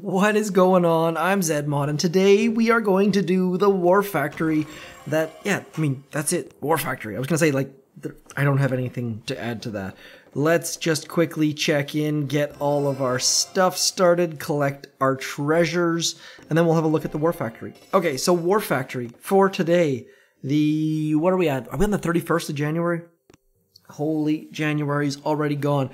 What is going on? I'm zmoT, and today we are going to do the War Factory. That's it, War Factory. I was gonna say, like, I don't have anything to add to that. Let's just quickly check in, get all of our stuff started, collect our treasures, and then we'll have a look at the War Factory. Okay, so War Factory for today. What are we at? Are we on the 31st of January? Holy, January's already gone.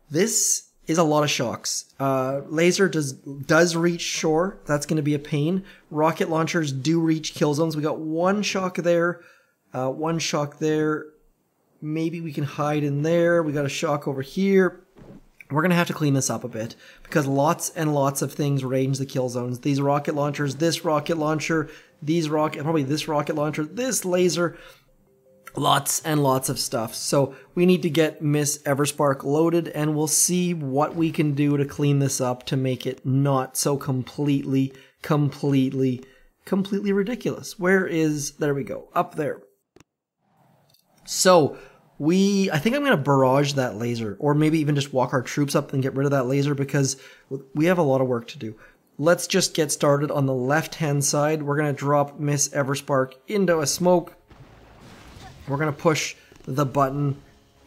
This is a lot of shocks. Laser does reach shore. That's going to be a pain. Rocket launchers do reach kill zones. We got one shock there, one shock there. Maybe we can hide in there. We got a shock over here. We're going to have to clean this up a bit because lots and lots of things range the kill zones. These rocket launchers, this rocket launcher, probably this rocket launcher, this laser. Lots and lots of stuff. So we need to get Miss Everspark loaded, and we'll see what we can do to clean this up to make it not so completely ridiculous. There we go, up there. So I think I'm going to barrage that laser, or maybe even just walk our troops up and get rid of that laser because we have a lot of work to do. Let's just get started on the left-hand side. We're going to drop Miss Everspark into a smoke. We're going to push the button,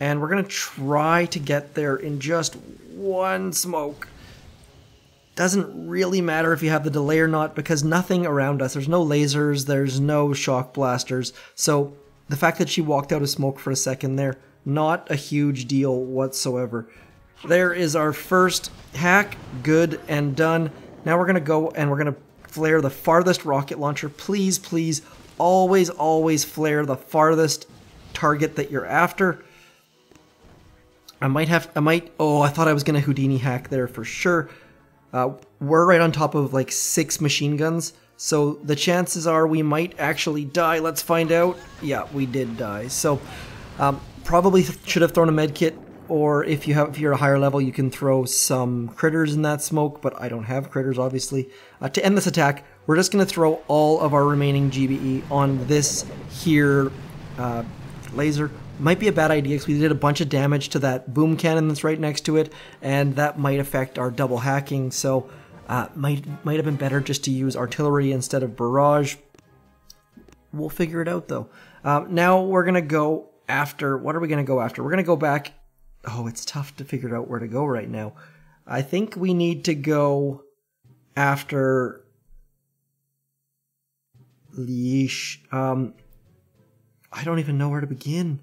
and we're going to try to get there in just one smoke. Doesn't really matter if you have the delay or not, because nothing around us, there's no lasers, there's no shock blasters, so the fact that she walked out of smoke for a second there, not a huge deal whatsoever. There is our first hack, good and done. Now we're going to go and we're going to flare the farthest rocket launcher. Please, please, always flare the farthest target that you're after. Oh, I thought I was gonna Houdini hack there for sure. We're right on top of like 6 machine guns, so the chances are we might actually die. Let's find out. Yeah, we did die. So probably should have thrown a med kit, or if you're a higher level, you can throw some critters in that smoke, but I don't have critters, obviously. To end this attack, we're just going to throw all of our remaining GBE on this here laser. Might be a bad idea because we did a bunch of damage to that boom cannon that's right next to it, and that might affect our double hacking, so might have been better just to use artillery instead of barrage. We'll figure it out, though. Now we're going to go after... What are we going to go after? We're going to go back... Oh, it's tough to figure out where to go right now. I think we need to go after... Leash. I don't even know where to begin.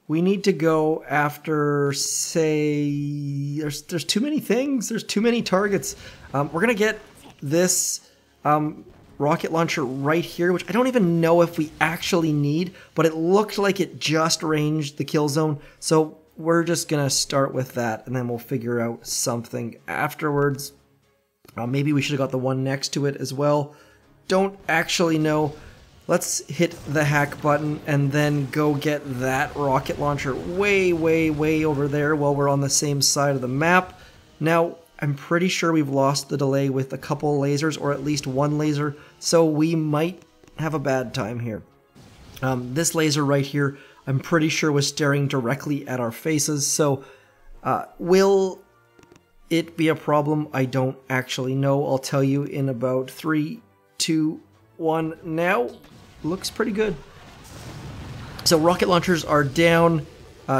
We need to go after, say, there's too many things. There's too many targets. We're gonna get this rocket launcher right here, which I don't even know if we actually need, but it looked like it just ranged the kill zone. So we're just gonna start with that, and then we'll figure out something afterwards. Maybe we should have got the one next to it as well. Don't actually know. Let's hit the hack button and then go get that rocket launcher way over there while we're on the same side of the map. Now, I'm pretty sure we've lost the delay with a couple lasers, or at least one laser, so we might have a bad time here. This laser right here, I'm pretty sure was staring directly at our faces, so will it be a problem? I don't actually know. I'll tell you in about 3, 2, 1 now. Looks pretty good. So rocket launchers are down.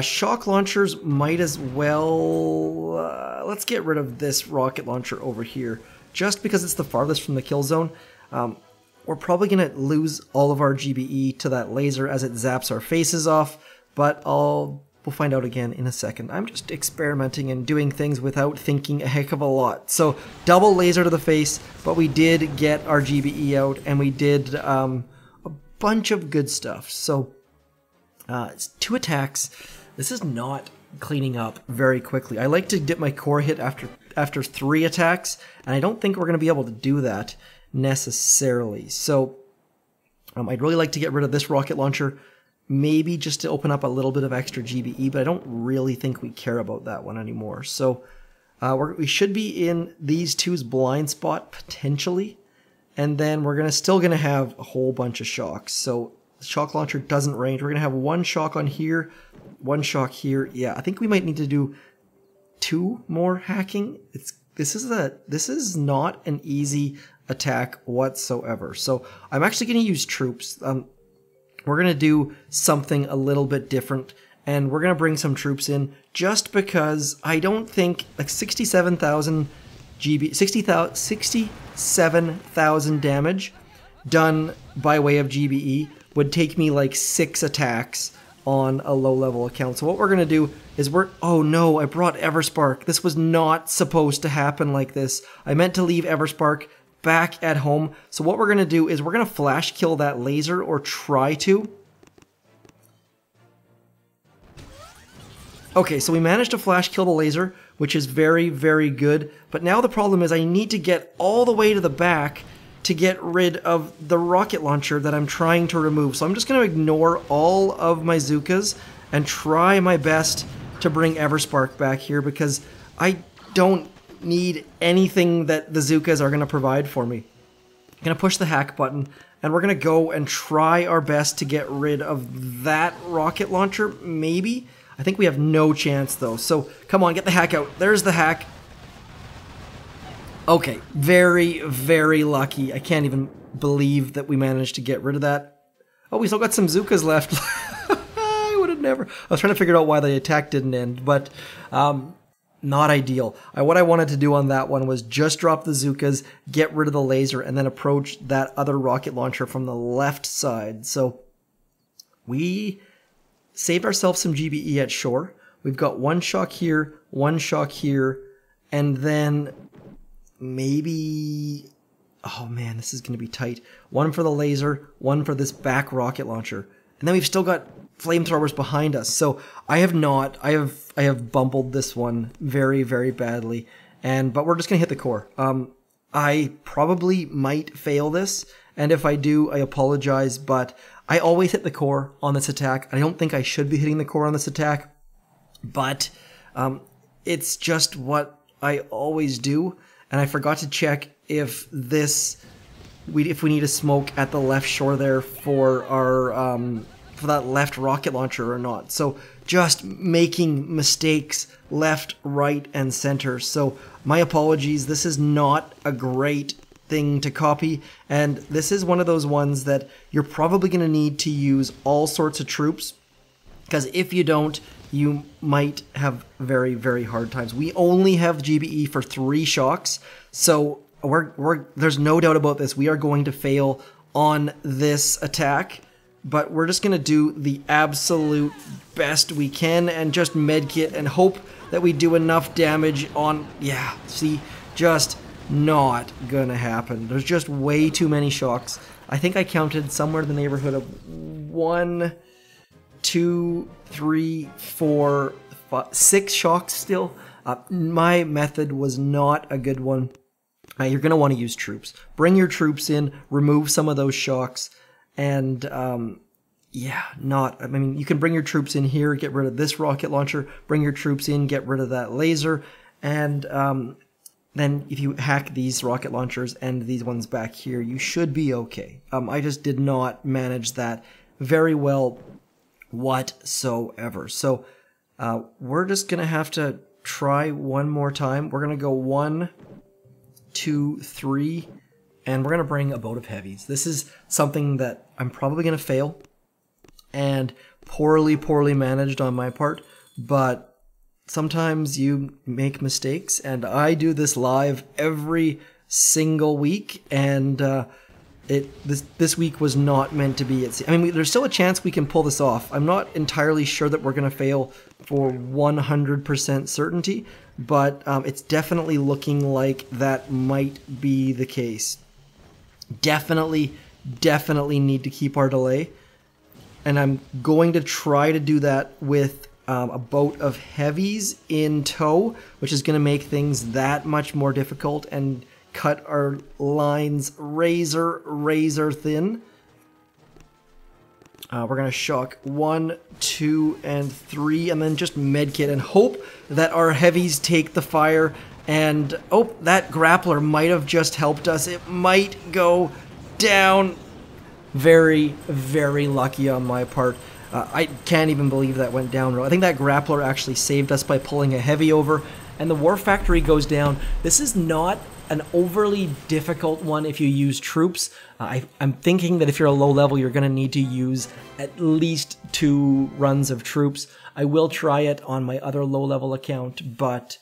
Shock launchers might as well... let's get rid of this rocket launcher over here. Just because it's the farthest from the kill zone. We're probably going to lose all of our GBE to that laser as it zaps our faces off. But we'll find out again in a second. I'm just experimenting and doing things without thinking a heck of a lot. So double laser to the face, but we did get our GBE out, and we did a bunch of good stuff. So it's 2 attacks. This is not cleaning up very quickly. I like to dip my core hit after 3 attacks, and I don't think we're going to be able to do that necessarily. So I'd really like to get rid of this rocket launcher. Maybe just to open up a little bit of extra GBE, but I don't really think we care about that one anymore. So we should be in these two's blind spot, potentially, and then we're still going to have a whole bunch of shocks. So the shock launcher doesn't range. We're going to have 1 shock on here, 1 shock here. Yeah, I think we might need to do 2 more hacking. It's this is not an easy attack whatsoever. So I'm actually going to use troops. We're going to do something a little bit different, and we're going to bring some troops in just because I don't think like 67,000 damage done by way of GBE would take me like 6 attacks on a low level account. So what we're going to do is oh no, I brought Everspark. This was not supposed to happen like this. I meant to leave Everspark back at home. So what we're going to do is we're going to flash kill that laser, or try to. Okay, so we managed to flash kill the laser, which is very, very good. But now the problem is I need to get all the way to the back to get rid of the rocket launcher that I'm trying to remove. So I'm just going to ignore all of my zookas and try my best to bring Everspark back here, because I don't need anything that the zookas are going to provide for me. I'm going to push the hack button, and we're going to go and try our best to get rid of that rocket launcher, maybe. I think we have no chance, though. So, come on, get the hack out. There's the hack. Okay, very, very lucky. I can't even believe that we managed to get rid of that. Oh, we still got some zookas left. I would have never... I was trying to figure out why the attack didn't end, but not ideal. What I wanted to do on that one was just drop the zookas, get rid of the laser, and then approach that other rocket launcher from the left side. So, we saved ourselves some GBE at shore. We've got one shock here, and then maybe... Oh man, this is going to be tight. One for the laser, one for this back rocket launcher. And then we've still got flamethrowers behind us. So I have bumbled this one very, very badly. But we're just going to hit the core. I probably might fail this, and if I do, I apologize, but I always hit the core on this attack. I don't think I should be hitting the core on this attack, but it's just what I always do. And I forgot to check if we need a smoke at the left shore there for our for that left rocket launcher or not. So just making mistakes left, right, and center. So my apologies. This is not a great thing to copy, and this is one of those ones that you're probably going to need to use all sorts of troops, because if you don't, you might have very, very hard times. We only have GBE for 3 shocks, so there's no doubt about this. We are going to fail on this attack, but we're just going to do the absolute best we can and just medkit and hope that we do enough damage on... Yeah, see, just not gonna happen. There's just way too many shocks. I think I counted somewhere in the neighborhood of 1, 2, 3, 4, 5, 6 shocks still. My method was not a good one. You're going to want to use troops. Bring your troops in, remove some of those shocks, and yeah, I mean, you can bring your troops in here, get rid of this rocket launcher, bring your troops in, get rid of that laser, and then if you hack these rocket launchers and these ones back here, you should be okay. I just did not manage that very well whatsoever. So we're just going to have to try one more time. We're going to go 1, 2, 3, and we're going to bring a boat of heavies. This is something that I'm probably going to fail and poorly managed on my part, but sometimes you make mistakes, and I do this live every single week, and this week was not meant to be. I mean, there's still a chance we can pull this off. I'm not entirely sure that we're going to fail for 100% certainty, but it's definitely looking like that might be the case. Definitely need to keep our delay, and I'm going to try to do that with a boat of heavies in tow, which is going to make things that much more difficult and cut our lines razor thin. We're going to shock 1, 2, and 3, and then just medkit and hope that our heavies take the fire. And oh, that grappler might have just helped us. It might go down. Very, very lucky on my part. I can't even believe that went down. I think that grappler actually saved us by pulling a heavy over, and the War Factory goes down. This is not an overly difficult one if you use troops. I'm thinking that if you're a low level, you're going to need to use at least 2 runs of troops. I will try it on my other low level account, but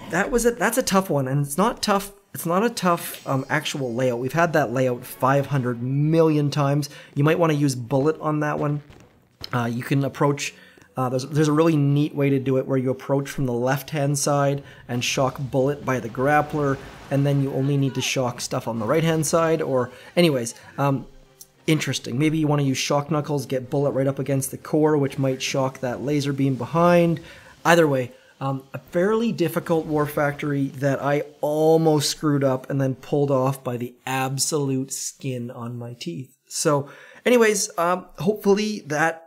that's a tough one, and it's not tough. It's not a tough actual layout. We've had that layout 500 million times. You might want to use bullet on that one. You can approach. There's a really neat way to do it where you approach from the left-hand side and shock bullet by the grappler, and then you only need to shock stuff on the right-hand side. Or, anyways, interesting. Maybe you want to use shock knuckles, get bullet right up against the core, which might shock that laser beam behind. Either way, a fairly difficult War Factory that I almost screwed up and then pulled off by the absolute skin on my teeth. So, anyways, hopefully that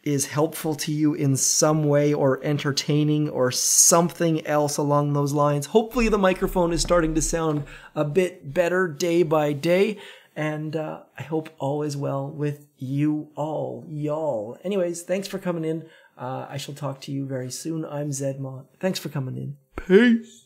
is helpful to you in some way, or entertaining, or something else along those lines. Hopefully the microphone is starting to sound a bit better day by day, and I hope all is well with you all, y'all. Anyways, thanks for coming in. I shall talk to you very soon. I'm zmoT. Thanks for coming in. Peace.